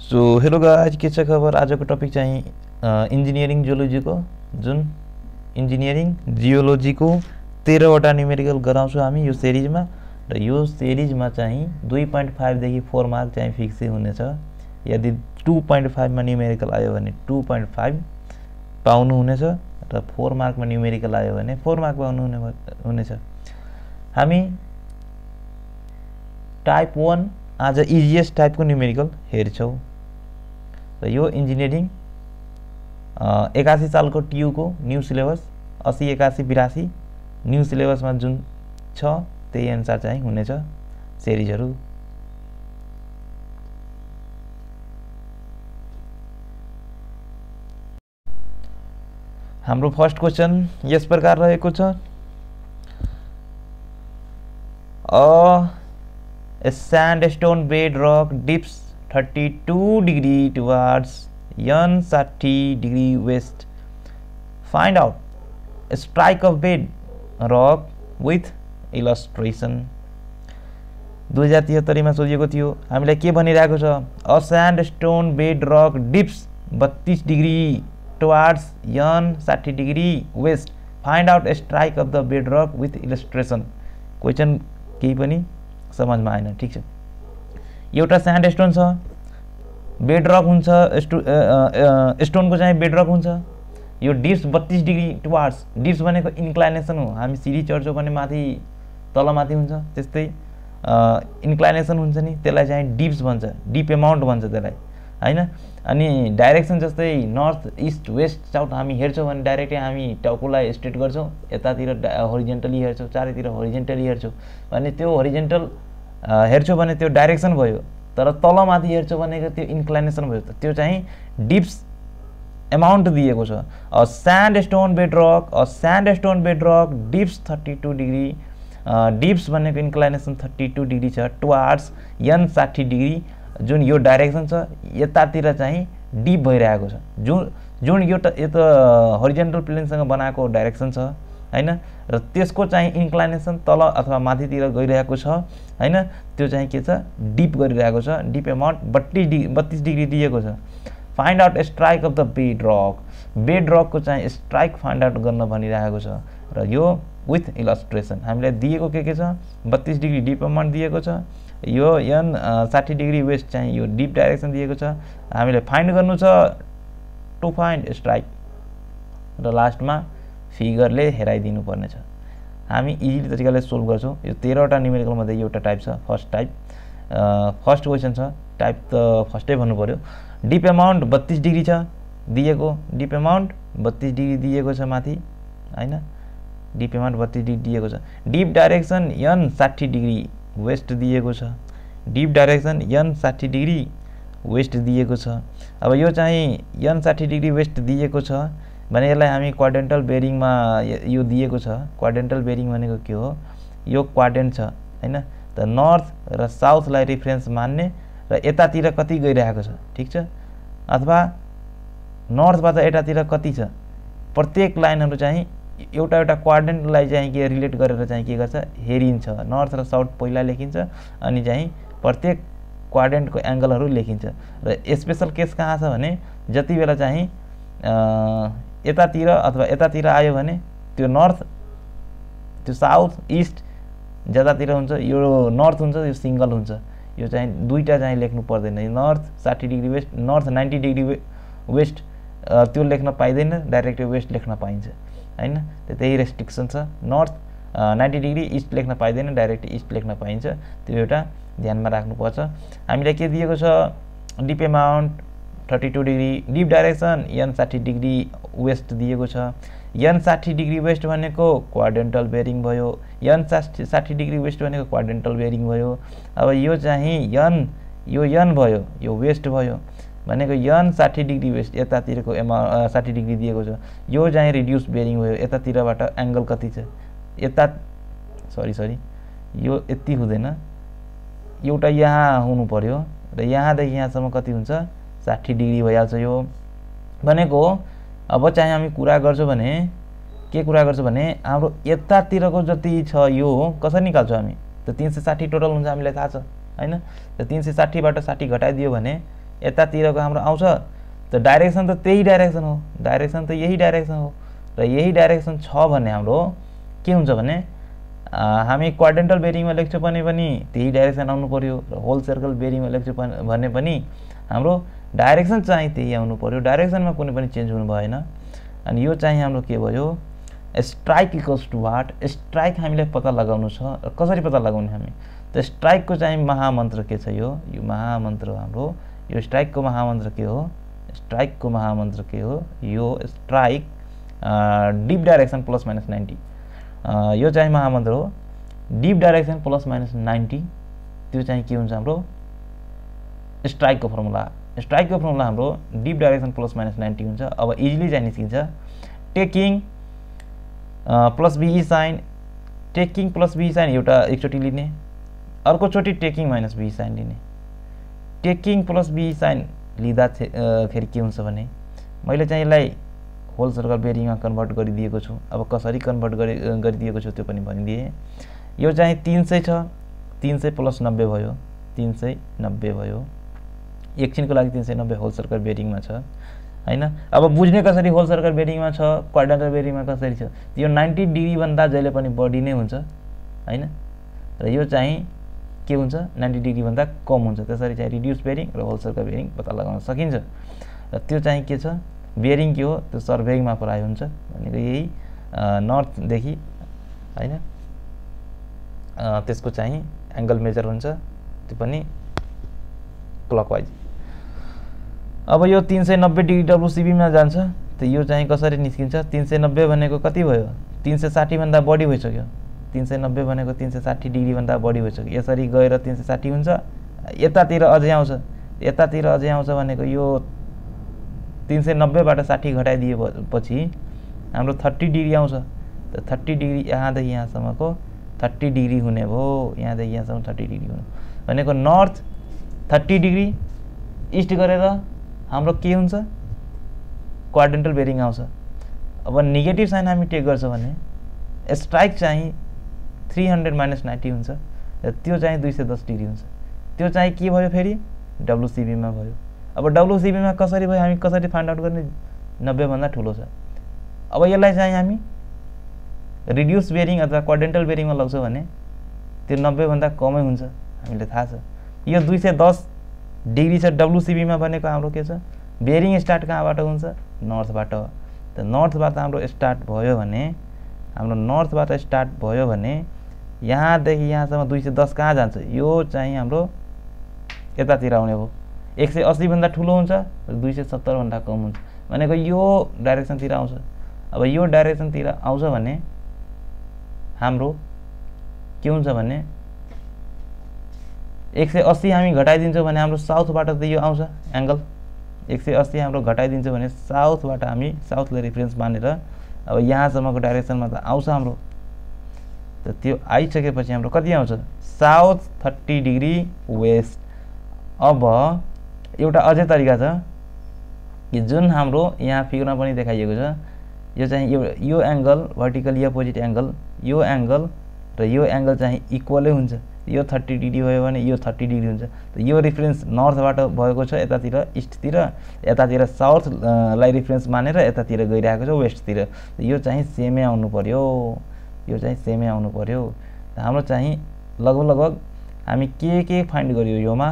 So hello guys, के छ खबर? आजको टपिक चाहिँ इन्जिनियरिङ जियोलोजीको इन्जिनियरिङ जियोलोजीको 13 वटा न्युमेरिकल गराउँछौँ हामी यो सिरिजमा। र यो सिरिजमा चाहिँ 2.5 देखि 4 मार्क चाहिँ फिक्सै हुनेछ। यदि 2.5 मा न्युमेरिकल आयो भने 2.5 पाउनु हुनेछ र 4 मार्कमा न्युमेरिकल आयो भने 4 मार्क पाउनु हुनेछ। हामी टाइप 1 आज इजिएस्ट टाइपको न्युमेरिकल हेर्छौँ। र यो इन्जिनियरिङ 81 सालको टियुको न्यू सिलेबस 80 81 82 न्यू सिलेबसमा जुन छ त्यही अनुसार चाहिँ हुनेछ सिरिजहरू। हाम्रो फर्स्ट क्वेशन यस प्रकार रहेको छ। A sandstone bedrock dips 32 degree towards n 60 degree west. Find out a strike of bedrock with illustration. 2073 मा सोधिएको थियो। हामीलाई के भनिरहेको छ? A sandstone bedrock dips 32 degree towards n 60 degree west. Find out a strike of the bedrock with illustration. Question केही पनि समझमा आएन। ठीक छ, एउटा स्यान्डस्टोन छ, बेडरक हुन्छ, स्टोनको चाहिँ बेडरक हुन्छ। यो डिप्स 32 डिग्री टुवार्ड्स, डिप्स भनेको इन्क्लाइनेसन हो। हामी सिडी चढ्छौँ भने माथि तलमाथि हुन्छ, त्यस्तै इन्क्लाइनेसन हुन्छ नि, त्यसलाई चाहिँ डिप्स भन्छ, डिप एमाउन्ट भन्छ त्यसलाई, हैन। अनि डाइरेक्सन जस्तै नर्थ इस्ट वेस्ट साउथ हामी हेर्छौँ भने डाइरेक्टली हामी टाउकोलाई स्ट्रेट गर्छौँ, यतातिर होरिजेन्टली हेर्छौँ, चारैतिर होरिजेन्टली हेर्छौँ भने त्यो होरिजेन्टल हेर्छौँ भने त्यो डाइरेक्सन भयो। तर तलमाथि हेर्छौँ भनेको त्यो इन्क्लाइनेसन भयो। त्यो चाहिँ डिप्स एमाउन्ट दिएको छ। अ स्यान्डस्टोन बेडरक डिप्स 32 डिग्री, डिप्स भनेको इन्क्लाइनेसन 32 डिग्री छ टुवार्ड्स n 60 डिग्री, जुन यो डाइरेक्सन छ यतातिर चाहिँ डिप भइरहेको छ। जुन यो त होरिजेन्टल प्लेनसँग बनाएको डाइरेक्सन छ, हैन। र त्यसको चाहिँ इन्क्लाइनेसन तल अथवा माथितिर गइरहेको छ, हैन। त्यो चाहिँ के छ? डिप गरिरहेको छ। डिप एमाउन्ट 32 डिग्री दिएको छ। Find out strike of the बेडरकको चाहिँ स्ट्राइक फाइन्ड आउट गर्न भनिरहेको छ। र यो विथ इलस्ट्रेसन हामीलाई दिएको के छ? 32 डिग्री डिप एमाउन्ट दिएको छ। यो n 60 डिग्री वेस्ट चाहिँ यो डिप डाइरेक्सन दिएको छ। हामीले फाइन्ड गर्नु छ टु फाइन्ड स्ट्राइक, र लास्टमा फिगरले हेराइदिनु पर्ने छ। हामी इजिली तरिकाले सोल्भ गर्छौँ। यो 13 वटा न्युमेरिकल मध्ये एउटा टाइप छ, फर्स्ट टाइप। फर्स्ट क्वेसन छ, टाइप त फर्स्टै भन्नु पर्यो। डिप एमाउन्ट 32 डिग्री छ दिएको, डिप एमाउन्ट 32 डिग्री दिएको छ माथि, हैन। डिप एमाउन्ट 32 डिग्री दिएको छ। Dip direction n 60 degree west दिएको छ। Dip direction n 60 degree west दिएको छ। अब यो चाहिँ n 60 डिग्री वेस्ट दिएको छ भने यसलाई हामी क्वाड्रेन्टल बेरिङमा यो दिएको छ। क्वाड्रेन्टल बेरिङ भनेको के हो? यो क्वाड्रेन्ट छ, हैन। त नर्थ र साउथलाई रिफरेन्स मान्ने र यतातिर कति गइरहेको छ, ठीक छ। अथवा नर्थबाट यतातिर कति छ, प्रत्येक लाइनहरू चाहिँ एउटा क्वाड्रेन्टलाई चाहिँ के रिलेट गरेर चाहिँ के गर्छ? हेरिन्छ। नर्थ र साउथ पहिला लेखिन्छ, अनि चाहिँ प्रत्येक क्वाड्रेन्टको एङ्गलहरू लेखिन्छ। र स्पेसल केस कहाँ छ भने जति बेला चाहिँ यतातिर अथवा यतातिर आयो भने त्यो नर्थ, त्यो साउथ, ईस्ट जतातिर हुन्छ यो नर्थ हुन्छ, यो सिङ्गल हुन्छ। यो चाहिँ दुईटा चाहिँ लेख्नु पर्दैन। North 60 degree west, north 90 degree west त्यो लेख्न पाइँदैन, डाइरेक्ट वेस्ट लेख्न पाइन्छ, हैन। त्यही रेस्ट्रिक्सन छ। नर्थ 90 डिग्री ईस्ट लेख्न पाइँदैन, डाइरेक्ट ईस्ट लेख्न पाइन्छ। त्यो एउटा ध्यानमा राख्नुपर्छ। हामीलाई के दिएको छ? Dip amount 32 degree, dip direction n 60 degree west दिएको छ। n 60 डिग्री वेस्ट भनेको क्वाड्रेन्टल बेरिङ भयो, n 60 डिग्री वेस्ट भनेको क्वाड्रेन्टल बेरिङ भयो। अब यो चाहिँ यो n भयो, यो वेस्ट भयो भनेको n 60 डिग्री वेस्ट यतातिरको 60 डिग्री दिएको छ। यो चाहिँ रिड्युस बेरिङ भयो, यतातिरबाट एङ्गल कति छ? यता सरी यो यति हुँदैन, एउटा यहाँ हुनु पर्यो र यहाँदेखि यहाँसम्म कति हुन्छ? 60 डिग्री भइहाल्छ। यो भनेको अब चाहिँ हामी कुरा गर्छौँ भने के कुरा गर्छौँ भने हाम्रो यतातिरको जति छ यो कसरी निकाल्छौँ हामी? त 360 टोटल हुन्छ, हामीलाई थाहा छ, हैन। त 360 बाट 60 घटाइदियो भने यतातिरको हाम्रो आउँछ त डाइरेक्सन त त्यही डाइरेक्सन हो, डाइरेक्सन त यही डाइरेक्सन हो र यही डाइरेक्सन छ भने हाम्रो के हुन्छ भने हामी क्वाड्रेन्टल बेरिङमा लेख्छौँ भने पनि त्यही डाइरेक्सन आउनु पर्यो र होल सर्कल बेरिङमा लेख्छौँ भने पनि हाम्रो डाइरेक्सन चाहिँ त्यही आउनु पर्यो, डाइरेक्सनमा कुनै पनि चेन्ज हुनु भएन। अनि यो चाहिँ हाम्रो के भयो, strike equals to what, strike हामीलाई पत्ता लगाउनु छ र कसरी पत्ता लगाउने हामी, त स्ट्राइकको चाहिँ महामन्त्र के छ, यो महामन्त्र हाम्रो, यो स्ट्राइकको महामन्त्र के हो, स्ट्राइकको महामन्त्र के हो, यो strike dip direction plus minus 90, यो चाहिँ महामन्त्र हो, डिप डाइरेक्सन प्लस माइनस 90, त्यो चाहिँ के हुन्छ हाम्रो स्ट्राइकको फर्मुला। स्ट्राइकको फर्मुला हाम्रो डिप डाइरेक्सन प्लस माइनस 90 हुन्छ। अब इजिली चाहिँ निस्किन्छ, taking plus V E sign, taking plus V E sign एउटा एकचोटि लिने, अर्कोचोटि टेकिङ माइनस बिई साइन लिने। टेकिङ प्लस बिई साइन लिँदाखेरि के हुन्छ भने मैले चाहिँ यसलाई होल सर्कल बेरिङमा कन्भर्ट गरिदिएको छु। अब कसरी कन्भर्ट गरिदिएको छु त्यो पनि भनिदिएँ। यो चाहिँ 300 छ, 300 प्लस 90 भयो, 390 भयो, एकछिनको लागि 390 होल सर्कल बेरिङमा छ हैन। अब बुझ्ने कसरी होल सर्कल बेरिङमा छ, क्वाड्रेन्टल बेरिङमा कसरी छ, यो 90 डिग्री भन्दा जहिले पनि बढी नै हुन्छ हैन, र यो चाहिँ के हुन्छ 90 डिग्री भन्दा कम हुन्छ। त्यसरी चाहिँ रिड्युस बेरिङ र होल सर्कल बेरिङ पत्ता लगाउन सकिन्छ। र त्यो चाहिँ के छ, बेरिङ के हो, त्यो सर्भेइङमा प्रयोग हुन्छ भनेको यही नर्थदेखि हैन, त्यसको चाहिँ एंगल मेजर हुन्छ, त्यो पनि क्लकवाइज। अब यो 390 डिग्री WCB मा जान्छ, त यो चाहिँ कसरी निस्किन्छ, 390 भनेको कति भयो, 360 भन्दा बढी भइसक्यो, 390 भनेको 360 डिग्री भन्दा बढी भइसक्यो। यसरी गएर 360 हुन्छ, यतातिर अझै आउँछ, यतातिर अझै आउँछ भनेको यो 390 बाट 60 घटाइदिएपछि हाम्रो 30 डिग्री आउँछ। त 30 डिग्री यहाँदेखि यहाँसम्मको 30 डिग्री हुने भयो, यहाँदेखि यहाँसम्म 30 डिग्री हुने भनेको नर्थ 30 डिग्री, इस्ट गरेर हाम्रो के हुन्छ क्वाड्रेन्टल बेरिङ आउँछ। अब नेगेटिभ साइन हामी टेक गर्छ भने स्ट्राइक चाहिँ 300 माइनस 90 हुन्छ र त्यो चाहिँ 210 डिग्री हुन्छ। त्यो चाहिँ के भयो फेरि WCB मा भयो। अब WCB मा कसरी भयो, हामी कसरी फाइन्ड आउट गर्ने, 90 भन्दा ठुलो छ। अब यसलाई चाहिँ हामी रिड्युस बेरिङ अथवा क्वाड्रेन्टल बेरिङमा लग्छौँ भने त्यो 90 भन्दा कमै हुन्छ, हामीलाई थाहा छ। यो 210 डिग्री छ WCB मा भनेको हाम्रो के छ, बेरिङ स्टार्ट कहाँबाट हुन्छ, नर्थबाट। त नर्थबाट हाम्रो स्टार्ट भयो भने, हाम्रो नर्थबाट स्टार्ट भयो भने यहाँदेखि यहाँसम्म 210 कहाँ जान्छ, यो चाहिँ हाम्रो यतातिर आउने भयो। 180 भन्दा ठुलो हुन्छ, 270 भन्दा कम हुन्छ भनेको यो डाइरेक्सनतिर आउँछ। अब यो डाइरेक्सनतिर आउँछ भने हाम्रो के हुन्छ भने 180 हामी घटाइदिन्छौँ भने हाम्रो साउथबाट त यो आउँछ एंगल, 180 हाम्रो घटाइदिन्छ भने साउथबाट हामी साउथलाई रेफरेन्स मानेर अब यहाँसम्मको डाइरेक्सनमा त आउँछ हाम्रो। त त्यो आइसकेपछि हाम्रो कति आउँछ, साउथ 30 डिग्री वेस्ट। अब एउटा अझै तरिका छ कि जुन हाम्रो यहाँ फिगरमा पनि देखाइएको छ, यो चाहिँ यो एंगल भर्टिकली अपोजिट एंगल, यो एंगल र यो एंगल चाहिँ इक्वलै हुन्छ। यो 30 डिग्री भयो भने यो 30 डिग्री हुन्छ। त यो रेफरेन्स नर्थबाट भएको छ यतातिर इस्टतिर, यतातिर साउथ लाई रेफरेन्स मानेर यतातिर गइरहेको छ वेस्टतिर। यो चाहिँ सेमै आउनु पर्यो, यो चाहिँ सेमै आउनु पर्यो। हाम्रो चाहिँ लगभग हामी के फाइन्ड गर्यो, योमा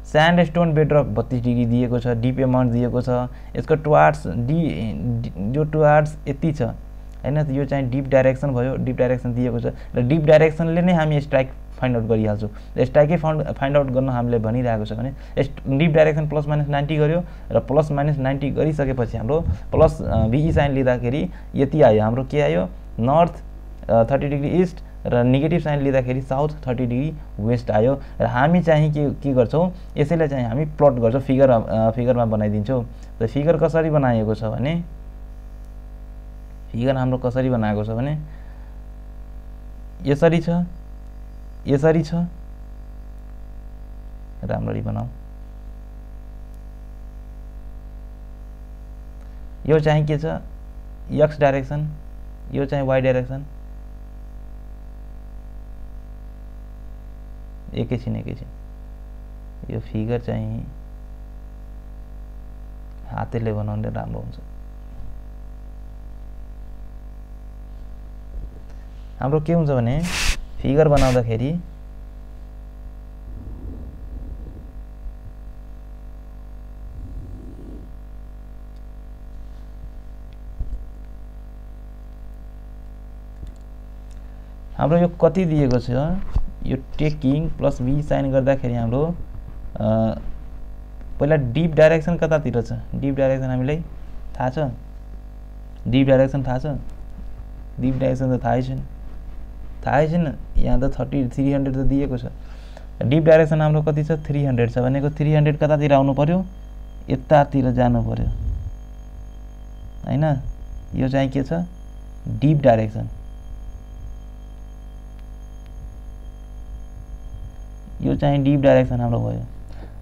स्यान्डस्टोन बेडरक 32 डिग्री दिएको छ, डिप एमाउन्ट दिएको छ, यसको टुवार्ड्स जो टुवार्ड्स यति छ हैन। त यो चाहिँ डिप डाइरेक्सन भयो, डिप डाइरेक्सन दिएको छ र डिप डाइरेक्सनले नै हामी स्ट्राइक फाइन्ड आउट गरिहाल्छौँ। स्ट्राइकै फाइन्ड आउट गर्न हामीले भनिरहेको छ भने डिप डाइरेक्सन प्लस माइनस 90 गर्यो र प्लस माइनस 90 गरिसकेपछि हाम्रो प्लस बिई साइन लिँदाखेरि यति आयो, हाम्रो के आयो नर्थ 30 डिग्री इस्ट र नेगेटिभ साइन लिँदाखेरि साउथ 30 डिग्री वेस्ट आयो। र हामी चाहिँ के गर्छौँ, यसैलाई चाहिँ हामी प्लट गर्छौँ, फिगरमा बनाइदिन्छौँ। त फिगर कसरी बनाएको छ भने, फिगर हाम्रो कसरी बनाएको छ भने यसरी छ, यसरी छ, राम्ररी बनाऊ। यो चाहिँ के छ, एक्स डाइरेक्सन, यो चाहिँ वाई डाइरेक्सन। एकैछिन यो फिगर चाहिँ हातले बनाउने राम्रो हुन्छ। हाम्रो के हुन्छ भने फिगर बनाउँदाखेरि हाम्रो यो कति दिएको छ, यो टेकिङ प्लस बी साइन गर्दाखेरि हाम्रो पहिला डिप डाइरेक्सन कतातिर छ, डिप डाइरेक्सन हामीलाई थाहा छ, डिप डाइरेक्सन थाहा छ, डिप डाइरेक्सन त थाहै छैन, यहाँ त 300 त दिएको छ। डिप डाइरेक्सन हाम्रो कति छ, 300 छ भनेको 300 कतातिर आउनु पर्यो, यतातिर जानु पर्यो हैन। यो चाहिँ के छ, डिप डाइरेक्सन, यो चाहिँ डिप डाइरेक्सन हाम्रो भयो।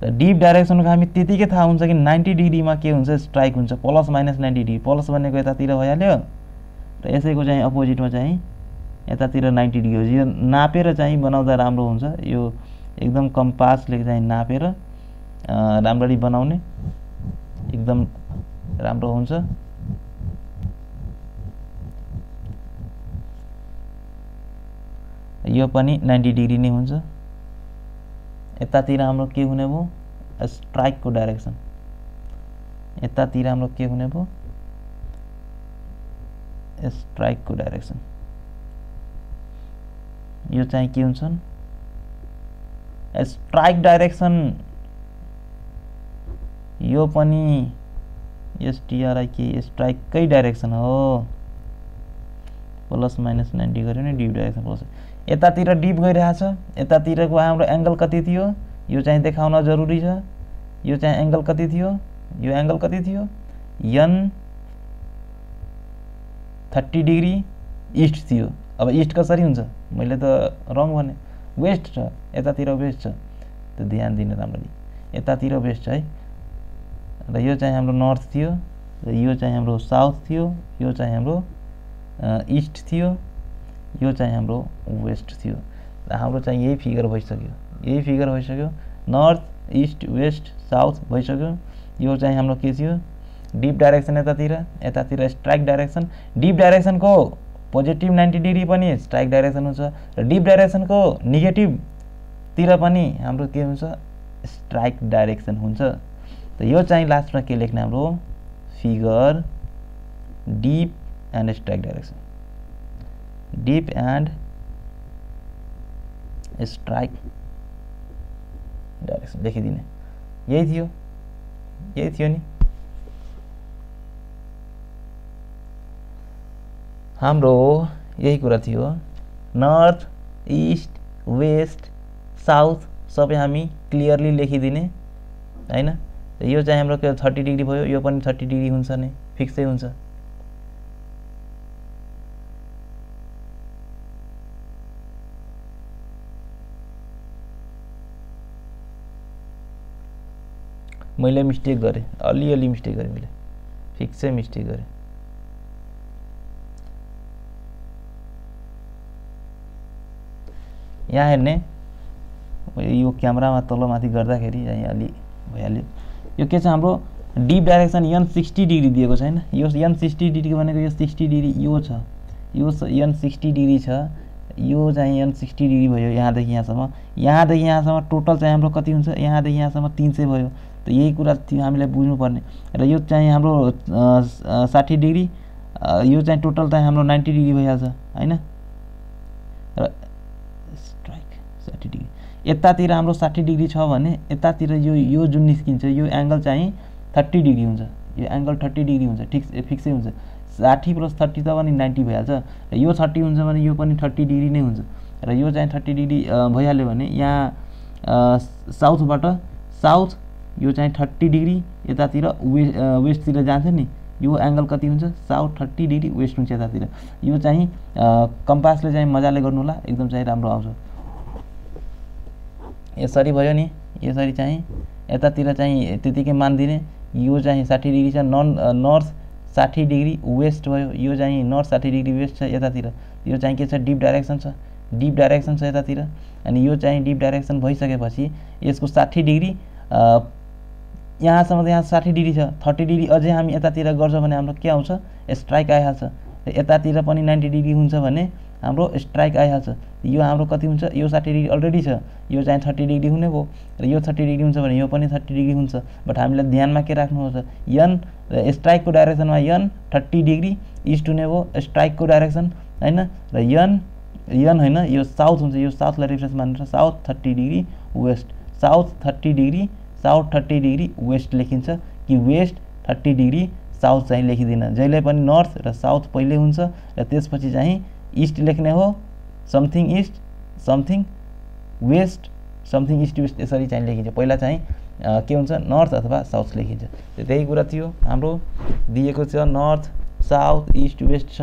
र डिप डाइरेक्सनको हामी त्यतिकै थाहा हुन्छ कि 90 डिग्रीमा के हुन्छ, स्ट्राइक हुन्छ, प्लस माइनस 90 डिग्री। प्लस भनेको यतातिर भइहाल्यो र यसैको चाहिँ अपोजिटमा चाहिँ यतातिर 90 डिग्री हो। यो नापेर चाहिँ बनाउँदा राम्रो हुन्छ, यो एकदम कम्पासले चाहिँ नापेर राम्ररी बनाउने एकदम राम्रो हुन्छ। यो पनि 90 डिग्री नै हुन्छ। यतातिर हाम्रो के हुने भयो, स्ट्राइकको डाइरेक्सन, यतातिर हाम्रो के हुने भयो, स्ट्राइकको डाइरेक्सन। यो चाहिँ के हुन्छ, स्ट्राइक डाइरेक्सन, यो पनि एसटीआरआईके स्ट्राइककै डाइरेक्सन हो, प्लस माइनस 90 गर्यो भने डिप डाइरेक्सन प्लस। यतातिर डिप गइरहेछ, यतातिरको हाम्रो एंगल कति थियो यो चाहिँ देखाउन जरुरी छ। यो चाहिँ एंगल कति थियो, यो एंगल कति थियो, n 30 डिग्री ईस्ट थियो। अब ईस्ट कसरी हुन्छ, मैले त रङ भने, वेस्ट छ, यतातिर वेस्ट छ, त ध्यान दिनु राम्ररी, यतातिर वेस्ट छ है। र यो चाहिँ हाम्रो नर्थ थियो, र यो चाहिँ हाम्रो साउथ थियो, यो चाहिँ हाम्रो ईस्ट थियो, यो चाहिँ हाम्रो वेस्ट थियो। र हाम्रो चाहिँ यही फिगर भइसक्यो, नर्थ ईस्ट वेस्ट साउथ भइसक्यो। यो चाहिँ हाम्रो के थियो, डिप डाइरेक्सन यतातिर स्ट्राइक डाइरेक्सन। डिप डाइरेक्सनको पोजिटिभ 90 डिग्री पनि स्ट्राइक डाइरेक्सन हुन्छ, र डिप डाइरेक्सनको नेगेटिभ तिर पनि हाम्रो के हुन्छ, स्ट्राइक डाइरेक्सन हुन्छ। त यो चाहिँ लास्टमा के लेख्ने हाम्रो, figure dip and strike direction, dip and strike direction लेखिदिने। यही थियो नि हाम्रो, यही कुरा थियो। नर्थ ईस्ट वेस्ट साउथ सबै हामी क्लियरली लेखिदिने हैन। यो चाहिँ हाम्रो 30 डिग्री भयो, यो पनि 30 डिग्री हुन्छ नै, फिक्सै हुन्छ। मैले मिस्टेक गरेँ, अलिअलि मिस्टेक गरेँ, मैले फिक्सै मिस्टेक गरेँ। यहाँ हेर्ने, यो क्यामेरामा तलमाथि गर्दाखेरि चाहिँ अलि भइहाल्यो। यो के छ हाम्रो, डिप डाइरेक्सन n 60 डिग्री दिएको छ हैन। यो n 60 डिग्री भनेको यो 60 डिग्री यो छ, यो n 60 डिग्री छ, यो चाहिँ n 60 डिग्री भयो यहाँदेखि यहाँसम्म। यहाँदेखि यहाँसम्म टोटल चाहिँ हाम्रो कति हुन्छ, यहाँदेखि यहाँसम्म 300 भयो। त यही कुरा थियो हामीले बुझ्नुपर्ने। र यो चाहिँ हाम्रो 60 डिग्री, यो चाहिँ टोटल चाहिँ हाम्रो 90 डिग्री भइहाल्छ हैन। र स्ट्राइक 60 डिग्री, यतातिर हाम्रो 60 डिग्री छ भने यतातिर यो जुन निस्किन्छ यो एंगल चाहिँ 30 डिग्री हुन्छ, यो एंगल 30 डिग्री हुन्छ, फिक्सै हुन्छ। 60 प्लस 30 त पनि 90 भइहाल्छ। र यो 30 हुन्छ भने यो पनि 30 डिग्री नै हुन्छ। र यो चाहिँ 30 डिग्री भइहाल्यो भने यहाँ साउथबाट साउथ यो चाहिँ 30 डिग्री यतातिर वेस्टतिर जान्छ नि, यो एंगल कति हुन्छ, साउथ 30 डिग्री वेस्ट हुन्छ यतातिर। यो चाहिँ कम्पासले चाहिँ मजाले गर्नु होला, एकदम चाहिँ राम्रो आउँछ। यसरी भयो नि, यसरी चाहिँ यतातिर चाहिँ त्यतिकै मान्दिने। यो चाहिँ 60 डिग्री छ, नर्थ 60 डिग्री वेस्ट भयो, यो चाहिँ नर्थ 60 डिग्री वेस्ट छ यतातिर। यो चाहिँ के छ, डिप डाइरेक्सन छ, डिप डाइरेक्सन छ यतातिर। अनि यो चाहिँ डिप डाइरेक्सन भइसकेपछि यसको 60 डिग्री यहाँसम्म त यहाँ 60 डिग्री छ, 30 डिग्री अझै हामी यतातिर गर्छ भने हाम्रो के आउँछ, स्ट्राइक आइहाल्छ। र यतातिर पनि 90 डिग्री हुन्छ भने हाम्रो स्ट्राइक आइहाल्छ। यो हाम्रो कति हुन्छ, यो 60 डिग्री अलरेडी छ, यो चाहिँ 30 डिग्री हुने भयो। र यो 30 डिग्री हुन्छ भने यो पनि 30 डिग्री हुन्छ। बट हामीलाई ध्यानमा के राख्नुपर्छ, यन स्ट्राइकको डाइरेक्सनमा यन 30 डिग्री इस्ट हुने भयो स्ट्राइकको डाइरेक्सन हैन। र यन हैन, यो साउथ हुन्छ, यो साउथलाई रेफरेन्स मानेर south 30 degree west, south 30 degree south 30 degree west लेखिन्छ कि वेस्ट 30 डिग्री साउथ चाहिँ लेखिदिन। जहिले पनि नर्थ र साउथ पहिले हुन्छ र त्यसपछि चाहिँ इस्ट लेख्ने हो, something east something west, something east west यसरी चाहिँ लेखिन्छ। पहिला चाहिँ के हुन्छ, नर्थ अथवा साउथ लेखिन्छ। त्यही कुरा थियो हाम्रो दिएको छ, नर्थ साउथ इस्ट वेस्ट छ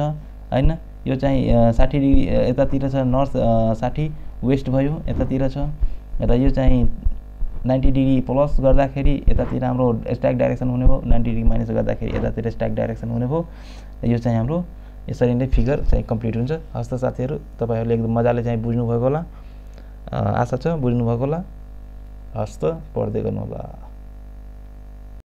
हैन। यो चाहिँ 60 डिग्री यतातिर छ, नर्थ 60 वेस्ट भयो यतातिर छ। र यो चाहिँ 90 डिग्री प्लस गर्दाखेरि यतातिर हाम्रो स्ट्राइक डाइरेक्सन हुने भयो, 90 डिग्री माइनस गर्दाखेरि यतातिर स्ट्राइक डाइरेक्सन हुने भयो। यो चाहिँ हाम्रो यसरी नै फिगर चाहिँ कम्प्लिट हुन्छ। हस्त साथीहरू, तपाईँहरूले एकदम मजाले चाहिँ बुझ्नुभएको होला, आशा छ बुझ्नुभएको होला। हस्त, पढ्दै गर्नु होला।